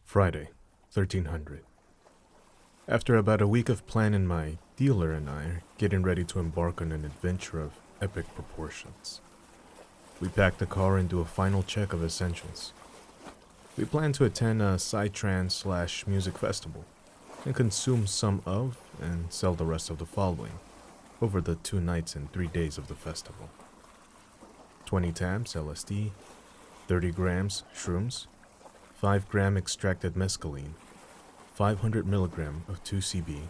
Friday, 1300. After about a week of planning, my dealer and I are getting ready to embark on an adventure of epic proportions. We pack the car and do a final check of essentials. We plan to attend a psytrance/music festival and consume some of and sell the rest of the following over the 2 nights and 3 days of the festival. 20 tabs LSD, 30 grams shrooms, 5 gram extracted mescaline, 500 milligram of 2C-B,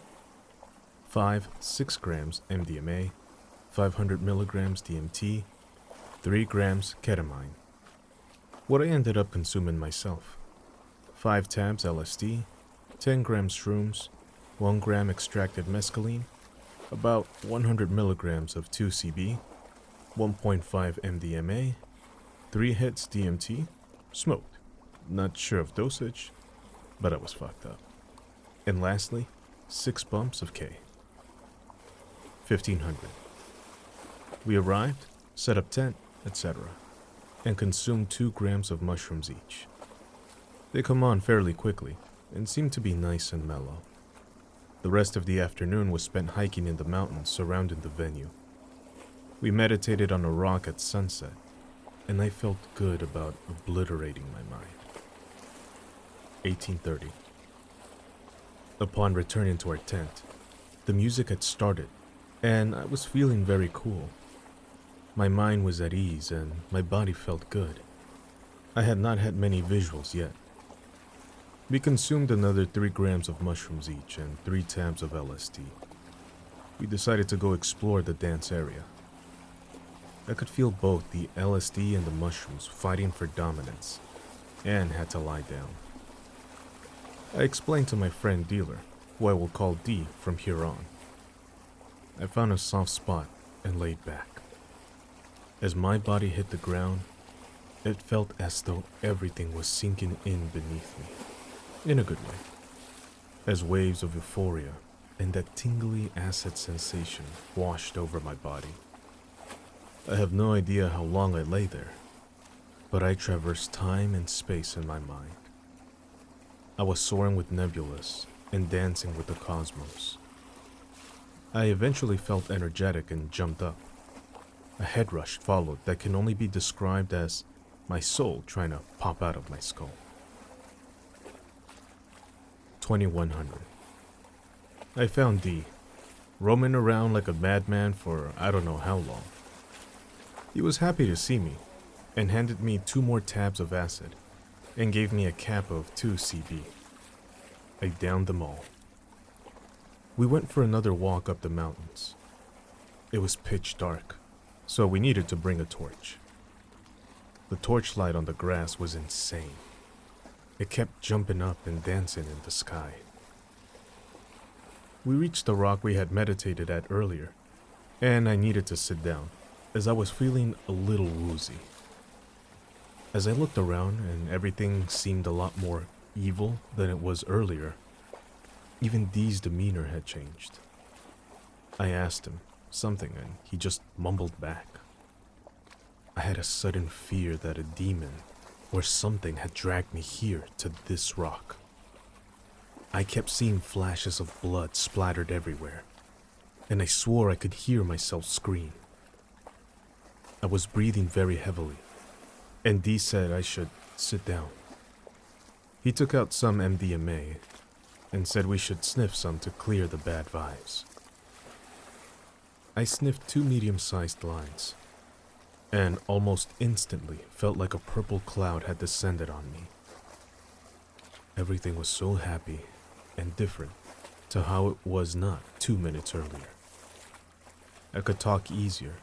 6 grams MDMA, 500 milligrams DMT, 3 grams ketamine. What I ended up consuming myself: 5 tabs LSD, 10 grams shrooms, 1 gram extracted mescaline, about 100 milligrams of 2C-B, 1.5 MDMA, 3 hits DMT, smoked. Not sure of dosage, but I was fucked up. And lastly, 6 bumps of K. 1500. We arrived, set up tent, etc., and consumed 2 grams of mushrooms each. They come on fairly quickly and seem to be nice and mellow. The rest of the afternoon was spent hiking in the mountains surrounding the venue. We meditated on a rock at sunset, and I felt good about obliterating my mind. 1830. Upon returning to our tent, the music had started, and I was feeling very cool. My mind was at ease, and my body felt good. I had not had many visuals yet. We consumed another 3 grams of mushrooms each and 3 tabs of LSD. We decided to go explore the dance area. I could feel both the LSD and the mushrooms fighting for dominance, and had to lie down. I explained to my friend dealer, who I will call D from here on. I found a soft spot and laid back. As my body hit the ground, it felt as though everything was sinking in beneath me, in a good way, as waves of euphoria and that tingly acid sensation washed over my body. I have no idea how long I lay there, but I traversed time and space in my mind. I was soaring with nebulas and dancing with the cosmos. I eventually felt energetic and jumped up. A head rush followed that can only be described as my soul trying to pop out of my skull. 2100. I found D, roaming around like a madman for I don't know how long. He was happy to see me and handed me 2 more tabs of acid and gave me a cap of 2C-B. I downed them all. We went for another walk up the mountains. It was pitch dark, so we needed to bring a torch. The torchlight on the grass was insane. It kept jumping up and dancing in the sky. We reached the rock we had meditated at earlier, and I needed to sit down, as I was feeling a little woozy. As I looked around and everything seemed a lot more evil than it was earlier, even D's demeanor had changed. I asked him something and he just mumbled back. I had a sudden fear that a demon or something had dragged me here to this rock. I kept seeing flashes of blood splattered everywhere, and I swore I could hear myself scream. I was breathing very heavily, and D said I should sit down. He took out some MDMA and said we should sniff some to clear the bad vibes. I sniffed 2 medium-sized lines, and almost instantly felt like a purple cloud had descended on me. Everything was so happy and different to how it was not 2 minutes earlier. I could talk easier,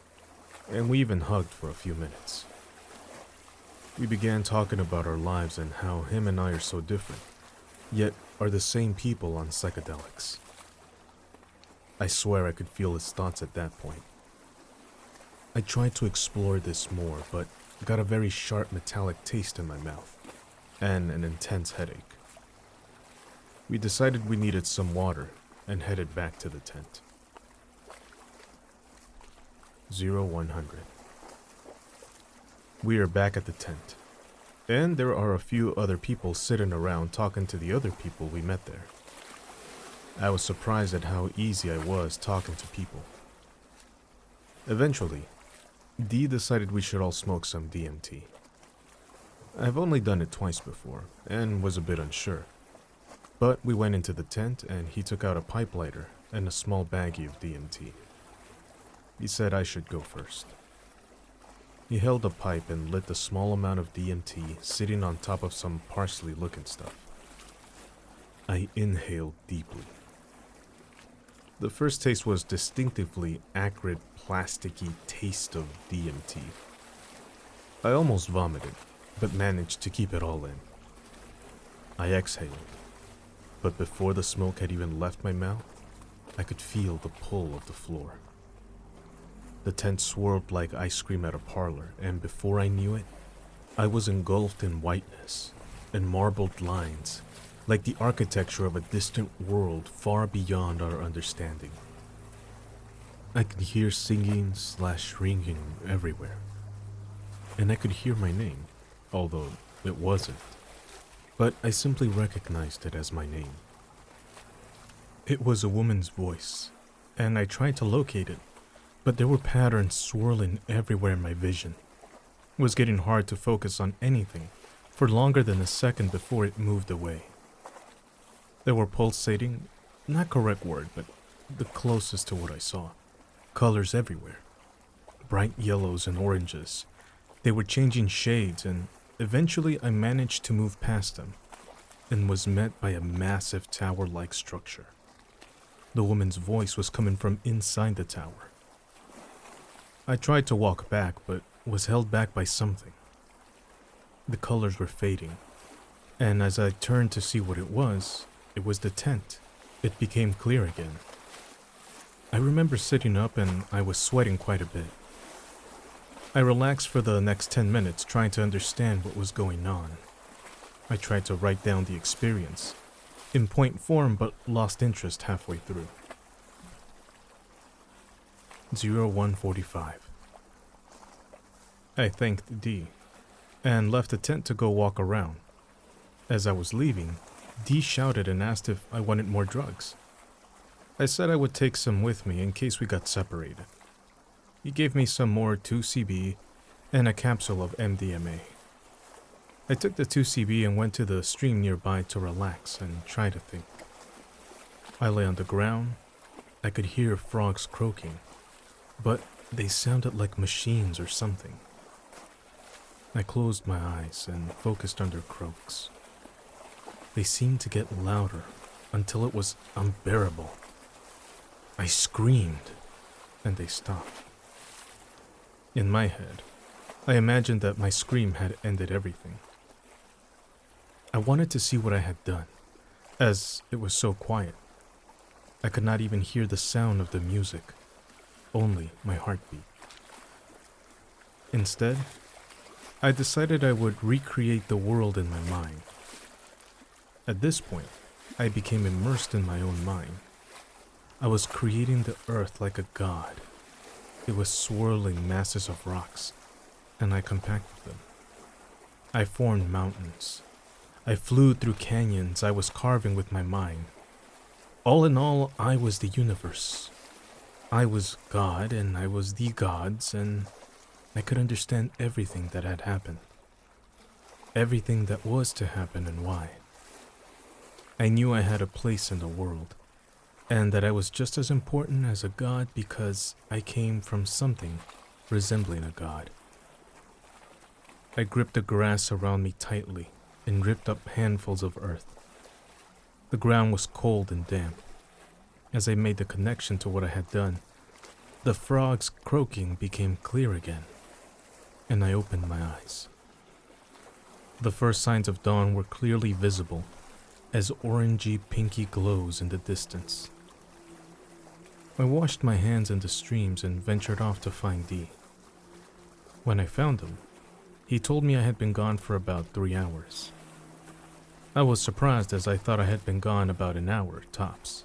and we even hugged for a few minutes. We began talking about our lives and how him and I are so different, yet are the same people on psychedelics. I swear I could feel his thoughts at that point. I tried to explore this more, but got a very sharp metallic taste in my mouth, and an intense headache. We decided we needed some water, and headed back to the tent. 0100. We are back at the tent. And there are a few other people sitting around talking to the other people we met there. I was surprised at how easy I was talking to people. Eventually, Dee decided we should all smoke some DMT. I've only done it twice before, and was a bit unsure. But we went into the tent and he took out a pipe lighter and a small baggie of DMT. He said I should go first. He held a pipe and lit the small amount of DMT sitting on top of some parsley-looking stuff. I inhaled deeply. The first taste was distinctively acrid, plasticky taste of DMT. I almost vomited, but managed to keep it all in. I exhaled, but before the smoke had even left my mouth, I could feel the pull of the floor. The tent swirled like ice cream at a parlor, and before I knew it, I was engulfed in whiteness and marbled lines, like the architecture of a distant world far beyond our understanding. I could hear singing/ringing everywhere, and I could hear my name, although it wasn't, but I simply recognized it as my name. It was a woman's voice, and I tried to locate it, but there were patterns swirling everywhere in my vision. It was getting hard to focus on anything for longer than a second before it moved away. There were pulsating, not correct word, but the closest to what I saw, colors everywhere. Bright yellows and oranges. They were changing shades, and eventually I managed to move past them and was met by a massive tower-like structure. The woman's voice was coming from inside the tower. I tried to walk back, but was held back by something. The colors were fading, and as I turned to see what it was the tent. It became clear again. I remember sitting up and I was sweating quite a bit. I relaxed for the next 10 minutes trying to understand what was going on. I tried to write down the experience, in point form, but lost interest halfway through. 01:45. I thanked Dee, and left the tent to go walk around. As I was leaving, Dee shouted and asked if I wanted more drugs. I said I would take some with me in case we got separated. He gave me some more 2C-B and a capsule of MDMA. I took the 2C-B and went to the stream nearby to relax and try to think. I lay on the ground. I could hear frogs croaking, but they sounded like machines or something. I closed my eyes and focused on their croaks. They seemed to get louder until it was unbearable. I screamed, and they stopped. In my head, I imagined that my scream had ended everything. I wanted to see what I had done, as it was so quiet. I could not even hear the sound of the music, only my heartbeat. Instead, I decided I would recreate the world in my mind. At this point, I became immersed in my own mind. I was creating the earth like a god. It was swirling masses of rocks, and I compacted them. I formed mountains. I flew through canyons I was carving with my mind. All in all, I was the universe. I was God, and I was the gods, and I could understand everything that had happened. Everything that was to happen and why. I knew I had a place in the world, and that I was just as important as a god because I came from something resembling a god. I gripped the grass around me tightly and ripped up handfuls of earth. The ground was cold and damp. As I made the connection to what I had done, the frogs croaking became clear again, and I opened my eyes. The first signs of dawn were clearly visible as orangey pinky glows in the distance. I washed my hands in the streams and ventured off to find Dee. When I found him, he told me I had been gone for about 3 hours. I was surprised as I thought I had been gone about an hour tops.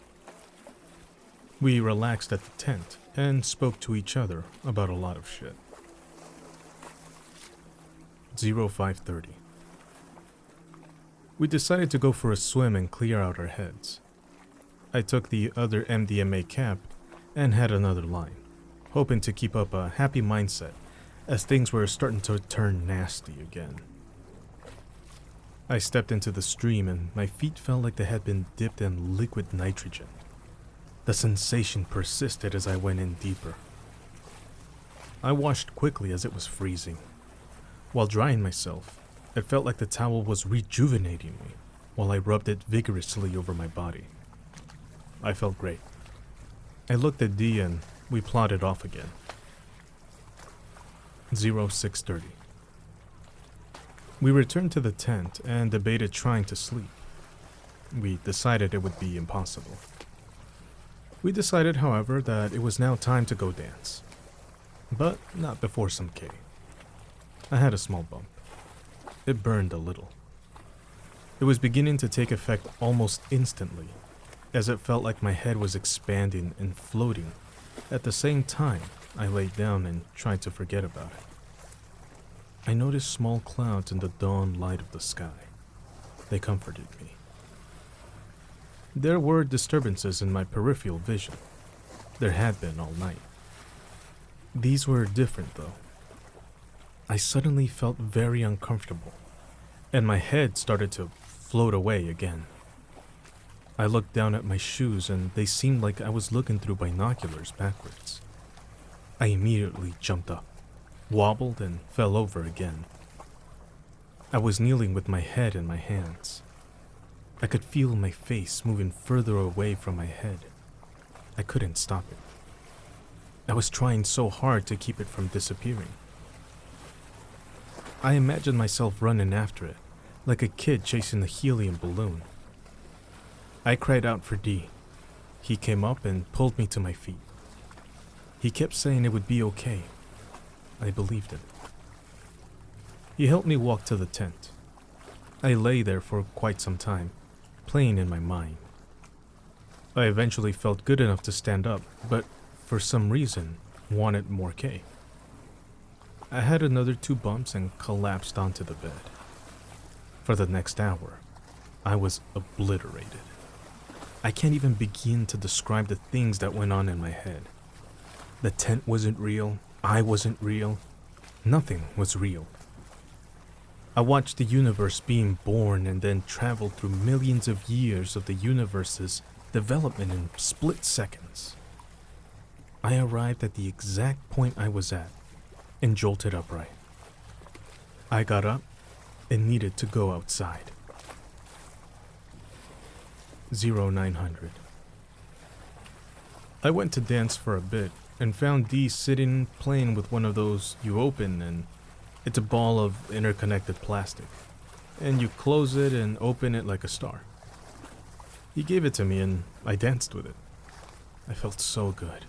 We relaxed at the tent and spoke to each other about a lot of shit. 05:30. We decided to go for a swim and clear out our heads. I took the other MDMA cap and had another line, hoping to keep up a happy mindset as things were starting to turn nasty again. I stepped into the stream and my feet felt like they had been dipped in liquid nitrogen. The sensation persisted as I went in deeper. I washed quickly as it was freezing. While drying myself, it felt like the towel was rejuvenating me while I rubbed it vigorously over my body. I felt great. I looked at Dee and we plodded off again. 0630. We returned to the tent and debated trying to sleep. We decided it would be impossible. We decided, however, that it was now time to go dance. But not before some K. I had a small bump. It burned a little. It was beginning to take effect almost instantly, as it felt like my head was expanding and floating. At the same time, I laid down and tried to forget about it. I noticed small clouds in the dawn light of the sky. They comforted me. There were disturbances in my peripheral vision. There had been all night. These were different, though. I suddenly felt very uncomfortable, and my head started to float away again. I looked down at my shoes, and they seemed like I was looking through binoculars backwards. I immediately jumped up, wobbled, and fell over again. I was kneeling with my head in my hands. I could feel my face moving further away from my head. I couldn't stop it. I was trying so hard to keep it from disappearing. I imagined myself running after it, like a kid chasing a helium balloon. I cried out for D. He came up and pulled me to my feet. He kept saying it would be okay. I believed him. He helped me walk to the tent. I lay there for quite some time, playing in my mind. I eventually felt good enough to stand up, but for some reason, wanted more K. I had another 2 bumps and collapsed onto the bed. For the next hour, I was obliterated. I can't even begin to describe the things that went on in my head. The tent wasn't real, I wasn't real, nothing was real. I watched the universe being born and then traveled through millions of years of the universe's development in split seconds. I arrived at the exact point I was at and jolted upright. I got up and needed to go outside. 0900. I went to dance for a bit and found Dee sitting playing with one of those you open and it's a ball of interconnected plastic, and you close it and open it like a star. He gave it to me and I danced with it. I felt so good,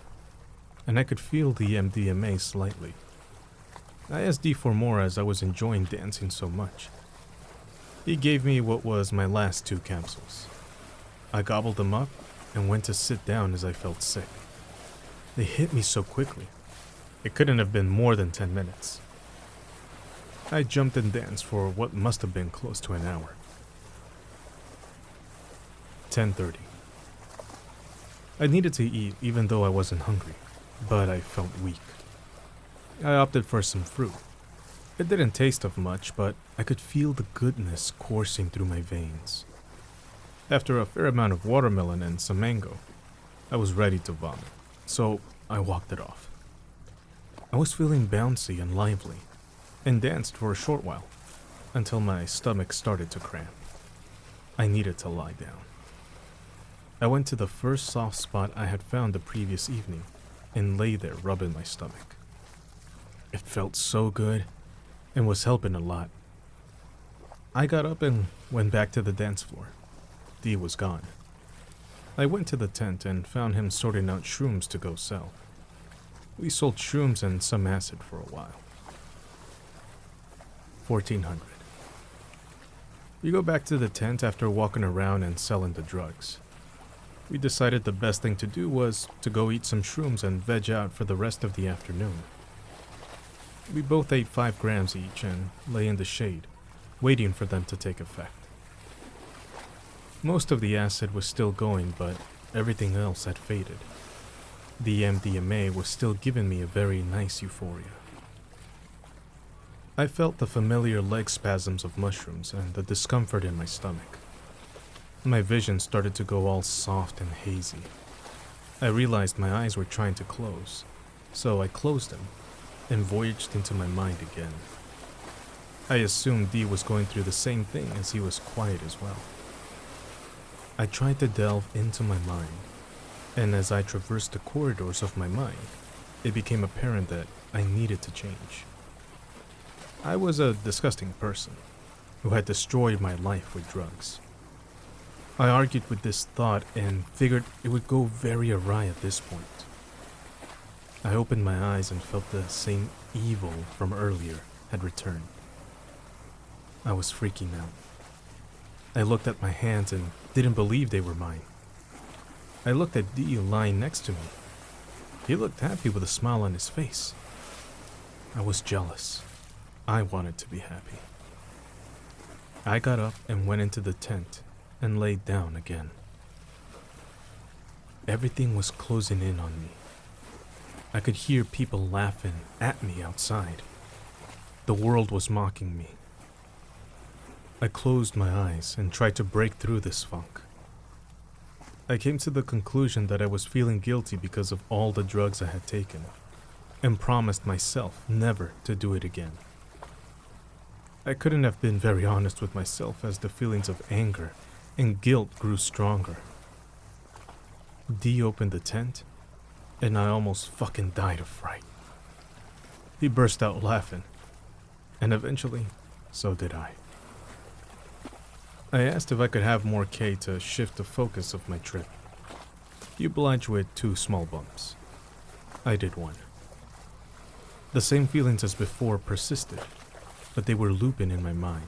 and I could feel the MDMA slightly. I asked D for more as I was enjoying dancing so much. He gave me what was my last 2 capsules. I gobbled them up and went to sit down as I felt sick. They hit me so quickly. It couldn't have been more than 10 minutes. I jumped and danced for what must have been close to an hour. 10:30. I needed to eat even though I wasn't hungry, but I felt weak. I opted for some fruit. It didn't taste of much, but I could feel the goodness coursing through my veins. After a fair amount of watermelon and some mango, I was ready to vomit, so I walked it off. I was feeling bouncy and lively, and danced for a short while, until my stomach started to cramp. I needed to lie down. I went to the first soft spot I had found the previous evening, and lay there rubbing my stomach. It felt so good, and was helping a lot. I got up and went back to the dance floor. D was gone. I went to the tent and found him sorting out shrooms to go sell. We sold shrooms and some acid for a while. 1400. We go back to the tent after walking around and selling the drugs. We decided the best thing to do was to go eat some shrooms and veg out for the rest of the afternoon. We both ate 5 grams each and lay in the shade, waiting for them to take effect. Most of the acid was still going, but everything else had faded. The MDMA was still giving me a very nice euphoria. I felt the familiar leg spasms of mushrooms and the discomfort in my stomach. My vision started to go all soft and hazy. I realized my eyes were trying to close, so I closed them and voyaged into my mind again. I assumed D was going through the same thing as he was quiet as well. I tried to delve into my mind, and as I traversed the corridors of my mind, it became apparent that I needed to change. I was a disgusting person who had destroyed my life with drugs. I argued with this thought and figured it would go very awry at this point. I opened my eyes and felt the same evil from earlier had returned. I was freaking out. I looked at my hands and didn't believe they were mine. I looked at D lying next to me. He looked happy with a smile on his face. I was jealous. I wanted to be happy. I got up and went into the tent and laid down again. Everything was closing in on me. I could hear people laughing at me outside. The world was mocking me. I closed my eyes and tried to break through this funk. I came to the conclusion that I was feeling guilty because of all the drugs I had taken, and promised myself never to do it again. I couldn't have been very honest with myself as the feelings of anger and guilt grew stronger. D opened the tent, and I almost fucking died of fright. He burst out laughing, and eventually, so did I. I asked if I could have more K to shift the focus of my trip. He obliged with 2 small bumps. I did 1. The same feelings as before persisted, but they were looping in my mind.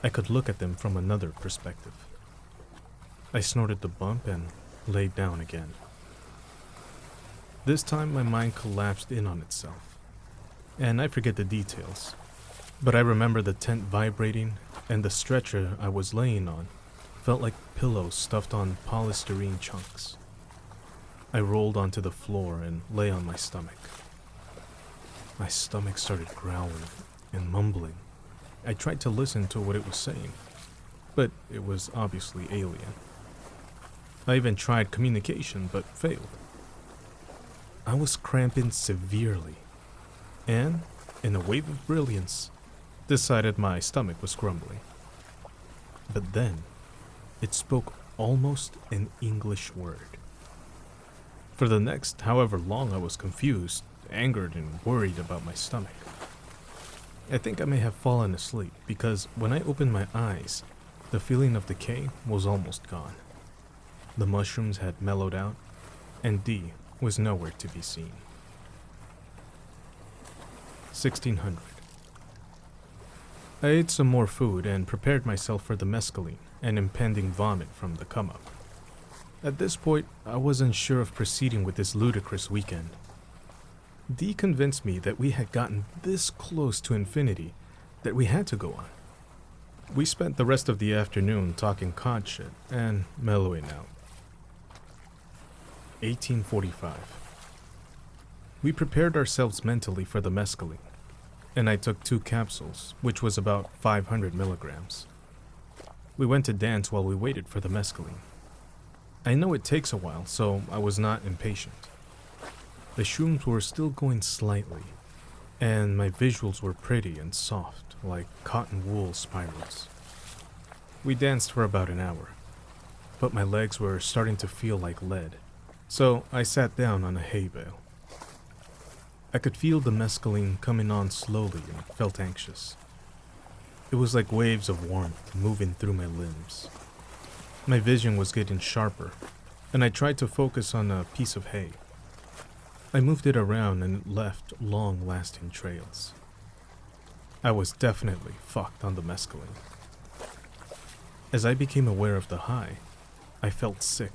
I could look at them from another perspective. I snorted the bump and laid down again. This time my mind collapsed in on itself, and I forget the details, but I remember the tent vibrating and the stretcher I was laying on felt like pillows stuffed on polystyrene chunks. I rolled onto the floor and lay on my stomach. My stomach started growling and mumbling. I tried to listen to what it was saying, but it was obviously alien. I even tried communication, but failed. I was cramping severely, and, in a wave of brilliance, decided my stomach was grumbling. But then, it spoke almost an English word. For the next however long I was confused, angered, and worried about my stomach. I think I may have fallen asleep because when I opened my eyes, the feeling of decay was almost gone. The mushrooms had mellowed out, and D was nowhere to be seen. 1600. I ate some more food and prepared myself for the mescaline and impending vomit from the come-up. At this point, I wasn't sure of proceeding with this ludicrous weekend. D convinced me that we had gotten this close to infinity that we had to go on. We spent the rest of the afternoon talking cod shit and mellowing out. 1845. We prepared ourselves mentally for the mescaline, and I took 2 capsules, which was about 500 milligrams. We went to dance while we waited for the mescaline. I know it takes a while, so I was not impatient. The shrooms were still going slightly, and my visuals were pretty and soft, like cotton wool spirals. We danced for about an hour, but my legs were starting to feel like lead, so I sat down on a hay bale. I could feel the mescaline coming on slowly and felt anxious. It was like waves of warmth moving through my limbs. My vision was getting sharper, and I tried to focus on a piece of hay. I moved it around and it left long-lasting trails. I was definitely fucked on the mescaline. As I became aware of the high, I felt sick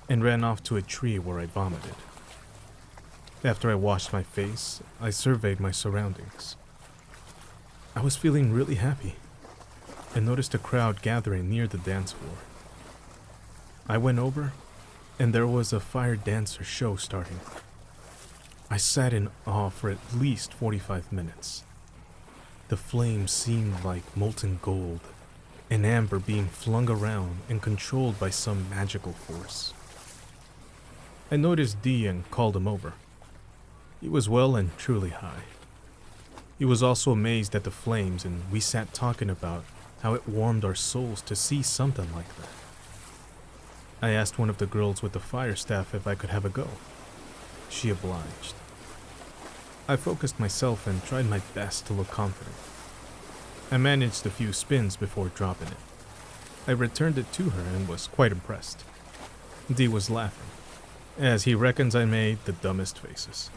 and ran off to a tree where I vomited. After I washed my face, I surveyed my surroundings. I was feeling really happy and noticed a crowd gathering near the dance floor. I went over, and there was a fire dancer show starting. I sat in awe for at least 45 minutes. The flames seemed like molten gold, an amber being flung around and controlled by some magical force. I noticed D and called him over. He was well and truly high. He was also amazed at the flames, and we sat talking about how it warmed our souls to see something like that. I asked one of the girls with the fire staff if I could have a go. She obliged. I focused myself and tried my best to look confident. I managed a few spins before dropping it. I returned it to her and was quite impressed. D was laughing, as he reckons I made the dumbest faces.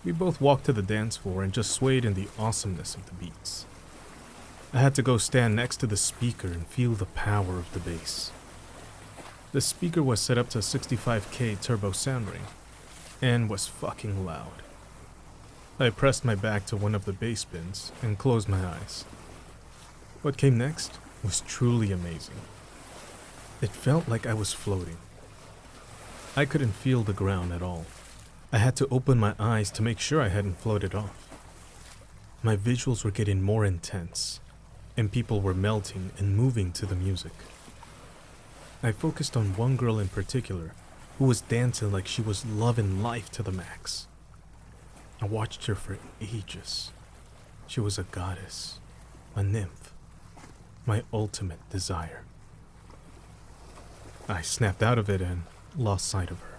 We both walked to the dance floor and just swayed in the awesomeness of the beats. I had to go stand next to the speaker and feel the power of the bass. The speaker was set up to 65K turbo sound ring, and was fucking loud. I pressed my back to one of the bass bins and closed my eyes. What came next was truly amazing. It felt like I was floating. I couldn't feel the ground at all. I had to open my eyes to make sure I hadn't floated off. My visuals were getting more intense, and people were melting and moving to the music. I focused on one girl in particular who was dancing like she was loving life to the max. I watched her for ages. She was a goddess, a nymph, my ultimate desire. I snapped out of it and lost sight of her.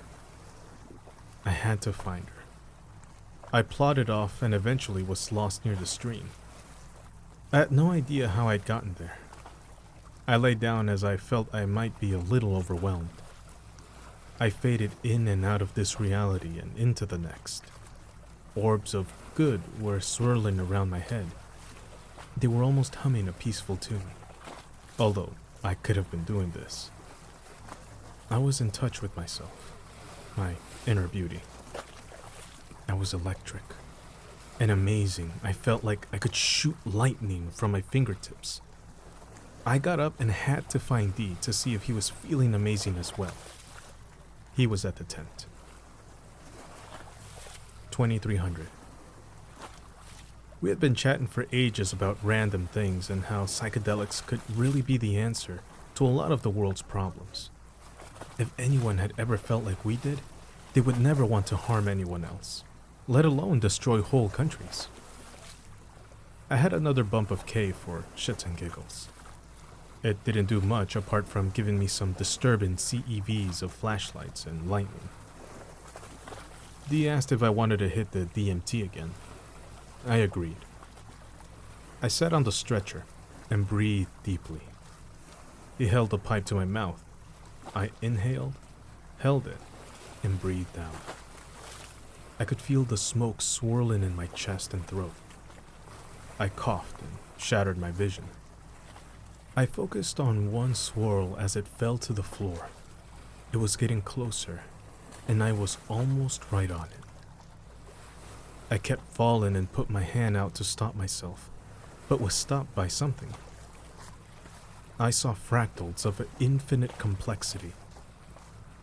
I had to find her. I plodded off and eventually was lost near the stream. I had no idea how I'd gotten there. I lay down as I felt I might be a little overwhelmed. I faded in and out of this reality and into the next. Orbs of good were swirling around my head. They were almost humming a peaceful tune, although I could have been doing this. I was in touch with myself, my inner beauty. I was electric and amazing. I felt like I could shoot lightning from my fingertips. I got up and had to find D to see if he was feeling amazing as well. He was at the tent. 2300. We had been chatting for ages about random things and how psychedelics could really be the answer to a lot of the world's problems. If anyone had ever felt like we did, they would never want to harm anyone else, let alone destroy whole countries. I had another bump of K for shits and giggles. It didn't do much apart from giving me some disturbing CEVs of flashlights and lightning. D asked if I wanted to hit the DMT again. I agreed. I sat on the stretcher and breathed deeply. He held the pipe to my mouth. I inhaled, held it, and breathed out. I could feel the smoke swirling in my chest and throat. I coughed and shattered my vision. I focused on one swirl as it fell to the floor. It was getting closer, and I was almost right on it. I kept falling and put my hand out to stop myself, but was stopped by something. I saw fractals of an infinite complexity.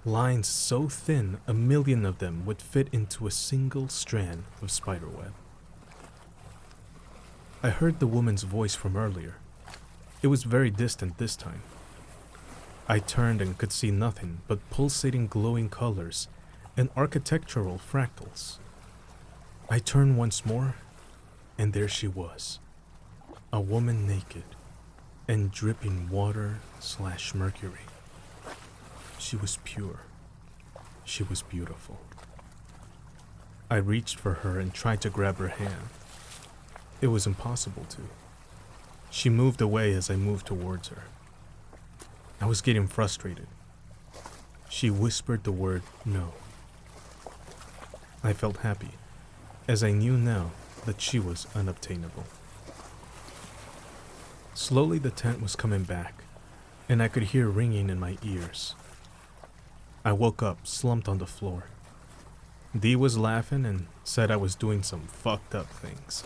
Lines so thin, 1,000,000 of them would fit into a single strand of spiderweb. I heard the woman's voice from earlier. It was very distant this time. I turned and could see nothing but pulsating glowing colors and architectural fractals. I turned once more, and there she was. A woman naked and dripping water/mercury. She was pure. She was beautiful. I reached for her and tried to grab her hand. It was impossible to. She moved away as I moved towards her. I was getting frustrated. She whispered the word no. I felt happy, as I knew now that she was unobtainable. Slowly the tent was coming back, and I could hear ringing in my ears. I woke up, slumped on the floor. D was laughing and said I was doing some fucked up things,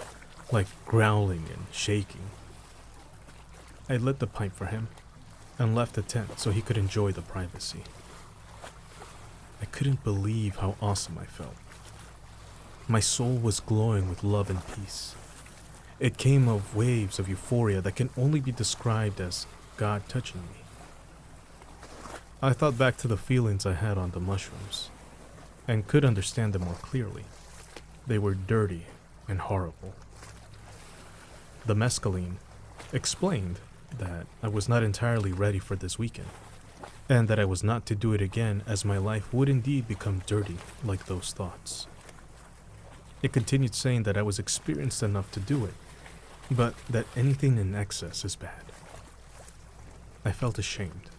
like growling and shaking. I lit the pipe for him. and left the tent so he could enjoy the privacy. I couldn't believe how awesome I felt. My soul was glowing with love and peace. It came of waves of euphoria that can only be described as God touching me. I thought back to the feelings I had on the mushrooms, and could understand them more clearly. They were dirty and horrible. The mescaline explained that I was not entirely ready for this weekend, and that I was not to do it again, as my life would indeed become dirty like those thoughts. It continued saying that I was experienced enough to do it, but that anything in excess is bad. I felt ashamed,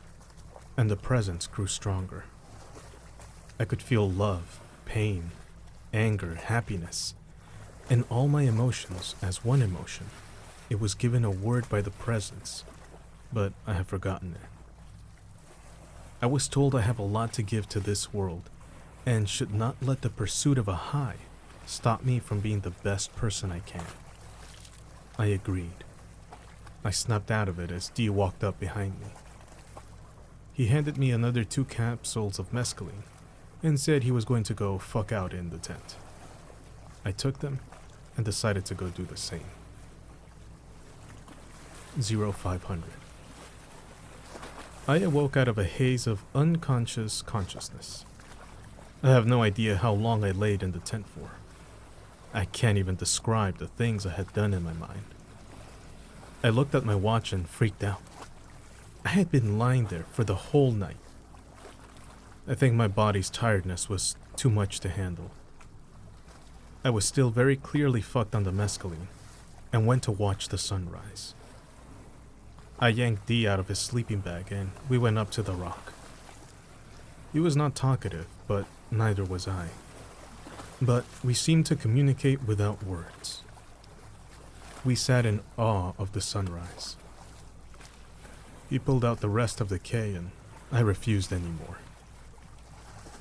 and the presence grew stronger. I could feel love, pain, anger, happiness, and all my emotions as one emotion. It was given a word by the presence, but I have forgotten it. I was told I have a lot to give to this world, and should not let the pursuit of a high stop me from being the best person I can. I agreed. I snapped out of it as D walked up behind me. He handed me another 2 capsules of mescaline and said he was going to go fuck out in the tent. I took them and decided to go do the same. 0500. I awoke out of a haze of unconscious consciousness. I have no idea how long I laid in the tent for. I can't even describe the things I had done in my mind. I looked at my watch and freaked out. I had been lying there for the whole night. I think my body's tiredness was too much to handle. I was still very clearly fucked on the mescaline and went to watch the sunrise. I yanked D out of his sleeping bag and we went up to the rock. He was not talkative, but neither was I. But we seemed to communicate without words. We sat in awe of the sunrise. He pulled out the rest of the K and I refused anymore.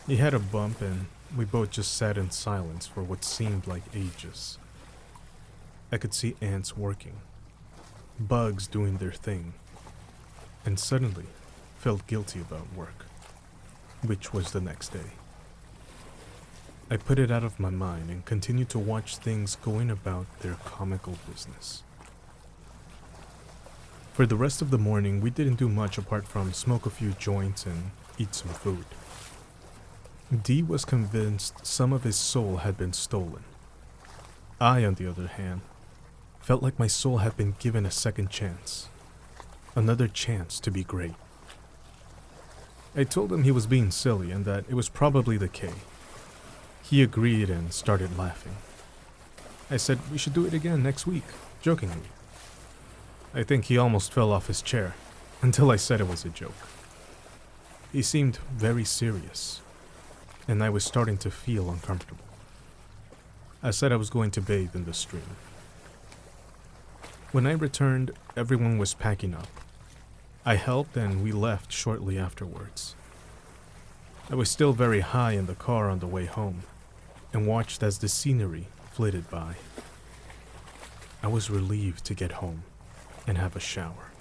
He had a bump and we both just sat in silence for what seemed like ages. I could see ants working, bugs doing their thing, and suddenly felt guilty about work, which was the next day. I put it out of my mind and continued to watch things going about their comical business. For the rest of the morning, we didn't do much apart from smoke a few joints and eat some food. D was convinced some of his soul had been stolen. I, on the other hand, felt like my soul had been given a second chance. Another chance to be great. I told him he was being silly and that it was probably the K. He agreed and started laughing. I said we should do it again next week, jokingly. I think he almost fell off his chair, until I said it was a joke. He seemed very serious, and I was starting to feel uncomfortable. I said I was going to bathe in the stream. When I returned, everyone was packing up. I helped and we left shortly afterwards. I was still very high in the car on the way home, and watched as the scenery flitted by. I was relieved to get home and have a shower.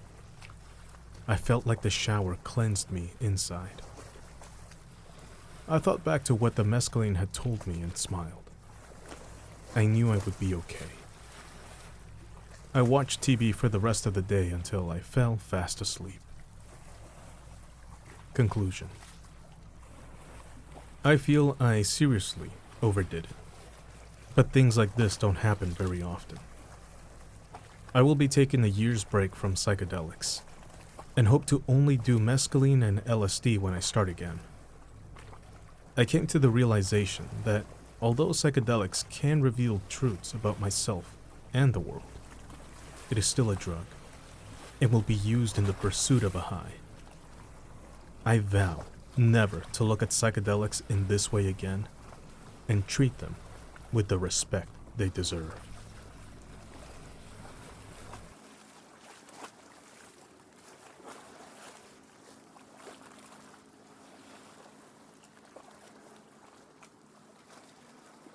I felt like the shower cleansed me inside. I thought back to what the mescaline had told me and smiled. I knew I would be okay. I watched TV for the rest of the day until I fell fast asleep. Conclusion. I feel I seriously overdid it, but things like this don't happen very often. I will be taking a year's break from psychedelics, and hope to only do mescaline and LSD when I start again. I came to the realization that although psychedelics can reveal truths about myself and the world, it is still a drug, and will be used in the pursuit of a high. I vow never to look at psychedelics in this way again, and treat them with the respect they deserve.